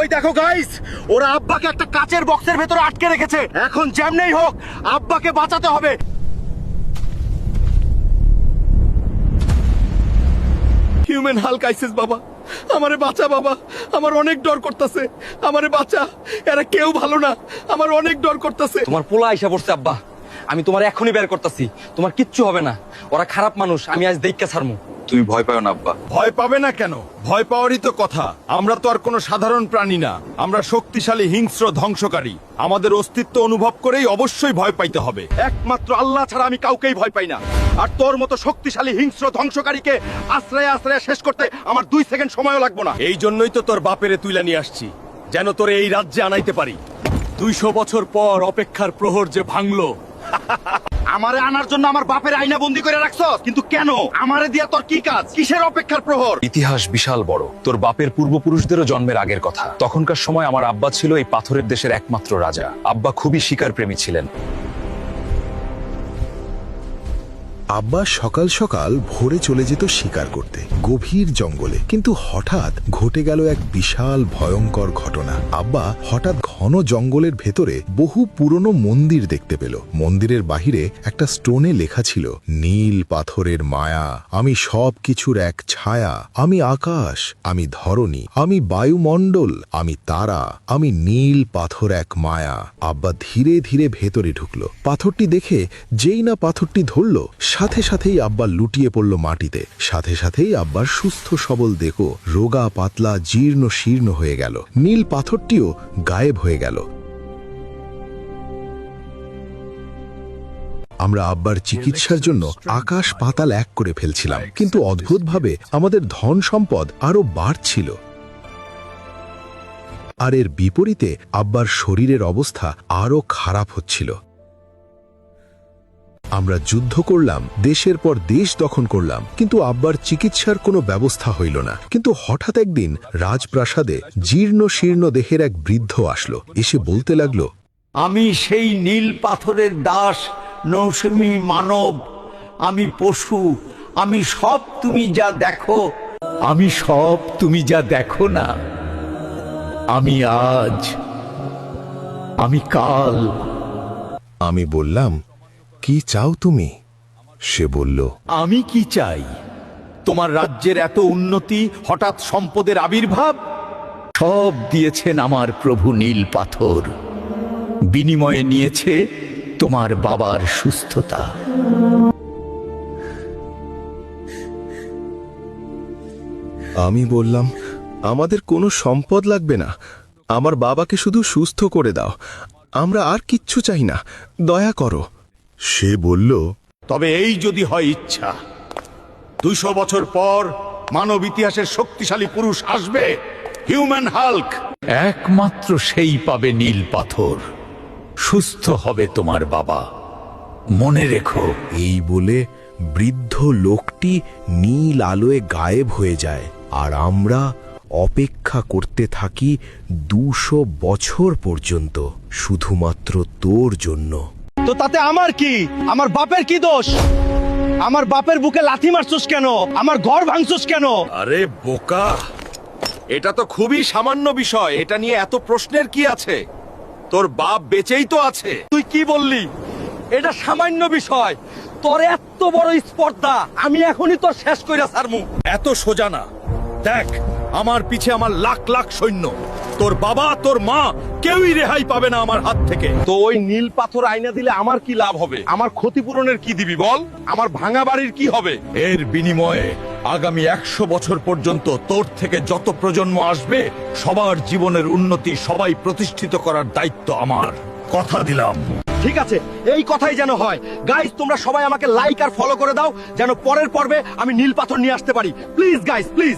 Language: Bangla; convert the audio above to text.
ওই দেখো গাইস, ওরা আব্বাকে একটা কাচের বক্সের ভেতরে আটকে রেখেছে। এখন যেমনেই হোক আব্বাকে বাঁচাতে হবে। হিউম্যান হাল্ক আইসিস বাবা, আমারে বাঁচা বাবা, আমার অনেক ডর করতেছে, আমারে বাঁচা। এরা কেউ ভালো না, আমার অনেক ডর করতেছে। তোমার পোলা আইসা পড়ছে আব্বা, আমি তোমার এখনই বের করতেছি, তোমার কিচ্ছু হবে না। ওরা খারাপ মানুষ, আমি আজ দেখকে ছাড়মু। তুমি ভয় পাও না আব্বা। ভয় পাবে না কেন? ভয় পাওয়ারই তো কথা। আমরা তো আর কোনো সাধারণ প্রাণী না, আমরা শক্তিশালী হিংস্র ধ্বংসকারী। আমাদের অস্তিত্ব অনুভব করেই অবশ্যই ভয় পাইতে হবে। একমাত্র আল্লাহ ছাড়া আমি কাউকেই ভয় পাই না। আর তোর মতো শক্তিশালী হিংস্র ধ্বংসকারীকে আশ্রয় আশ্রয় শেষ করতে আমার 2 সেকেন্ড সময়ও লাগবে না। এই জন্যই তো তোর বাপেরে তুইলা নিয়ে আসছি, যেন তোরে এই রাজ্যে আনাইতে পারি। 200 বছর পর অপেক্ষার প্রহর যে ভাঙলো। আমারে আনার জন্য আমার বাপের আয়না বন্দি করে রাখছস, কিন্তু কেন? আমারে দিয়া তোর কি কাজ? কিসের অপেক্ষার প্রহর? ইতিহাস বিশাল বড়। তোর বাপের পূর্বপুরুষদেরও জন্মের আগের কথা। তখনকার সময় আমার আব্বা ছিল এই পাথরের দেশের একমাত্র রাজা। আব্বা খুবই শিকার প্রেমী ছিলেন। আব্বা সকাল সকাল ভোরে চলে যেত শিকার করতে গভীর জঙ্গলে। কিন্তু হঠাৎ ঘটে গেল এক বিশাল ভয়ঙ্কর ঘটনা। আব্বা হঠাৎ ঘন জঙ্গলের ভেতরে বহু পুরনো মন্দির দেখতে পেল। মন্দিরের বাহিরে একটা স্টোনে লেখা ছিল, নীল পাথরের মায়া, আমি সব কিছুর এক ছায়া, আমি আকাশ, আমি ধরণী, আমি বায়ুমণ্ডল, আমি তারা, আমি নীল পাথর এক মায়া। আব্বা ধীরে ধীরে ভেতরে ঢুকলো। পাথরটি দেখে যেই না পাথরটি ধরল, সাথে সাথেই আব্বা লুটিয়ে পড়ল মাটিতে। সাথে সাথেই আব্বার সুস্থ সবল দেহ রোগা পাতলা জীর্ণ শীর্ণ হয়ে গেল। নীল পাথরটিও গায়েব হয়ে গেল। আমরা আব্বার চিকিৎসার জন্য আকাশ পাতাল এক করে ফেলছিলাম, কিন্তু অদ্ভুতভাবে আমাদের ধন সম্পদ আরো বাড়ছিল। আর এর বিপরীতে আব্বার শরীরের অবস্থা আরো খারাপ হচ্ছিল। আমরা যুদ্ধ করলাম, দেশের পর দেশ দখল করলাম, কিন্তু আব্বার চিকিৎসার কোনো ব্যবস্থা হইল না। কিন্তু হঠাৎ একদিন রাজপ্রাসাদে জীর্ণ শীর্ণ দেহের এক বৃদ্ধ আসলো। এসে বলতে লাগলো, আমি সেই নীল পাথরের দাস, নৌসেমি মানব, আমি পশু, আমি সব তুমি যা দেখো, আমি সব তুমি যা দেখো না। আমি আজ, আমি কাল। আমি বললাম, কি চাও তুমি? সে বলল, আমি কি চাই? তোমার রাজ্যের এত উন্নতি, হঠাৎ সম্পদের আবির্ভাব, সব দিয়েছেন আমার প্রভু নীল পাথর। বিনিময়ে নিয়েছে তোমার বাবার সুস্থতা। আমি বললাম, আমাদের কোনো সম্পদ লাগবে না, আমার বাবাকে শুধু সুস্থ করে দাও, আমরা আর কিচ্ছু চাই না, দয়া করো। সে বলল, তবে এই যদি হয় ইচ্ছা, 200 বছর পর মানব ইতিহাসের শক্তিশালী পুরুষ আসবে, হিউম্যান হাল্ক। একমাত্র সেই পাবে নীল পাথর, সুস্থ হবে তোমার বাবা, মনে রেখো। এই বলে বৃদ্ধ লোকটি নীল আলোয় গায়েব হয়ে যায়। আর আমরা অপেক্ষা করতে থাকি 200 বছর পর্যন্ত, শুধুমাত্র তোর জন্য। তো তাতে আমার কি? আমার বাপের কি দোষ? আমার বাপের বুকে লাথি মারছস কেন? আমার ঘর ভাঙছস কেন? আরে বোকা, এটা তো খুবই সামান্য বিষয়, এটা নিয়ে এত প্রশ্নের কি আছে? তোর বাপ বেঁচেই তো আছে। তুই কি বললি? এটা সামান্য বিষয়, তোর এত বড় স্পর্ধা, আমি এখনই তোর শেষ কইরা ছাড়মু। এত সোজা না। দেখ, আমার পিছে আমার লাখ লাখ সৈন্য। তোর বাবা, তোর মা, কেউই রেহাই পাবে না আমার হাত থেকে। তো ওই নীল পাথর আয়না দিলে আমার কি লাভ হবে? আমার ক্ষতিপূরণের কি দিবি বল? আমার ভাঙা বাড়ির কি হবে? এর বিনিময়ে আগামী 100 বছর পর্যন্ত তোর থেকে যত প্রজন্ম আসবে, সবার জীবনের উন্নতি, সবাই প্রতিষ্ঠিত করার দায়িত্ব আমার। কথা দিলাম। ঠিক আছে, এই কথাই যেন হয়। গাইস, তোমরা সবাই আমাকে লাইক আর ফলো করে দাও, যেন পরের পর্বে আমি নীল পাথর নিয়ে আসতে পারি। Please guys, please.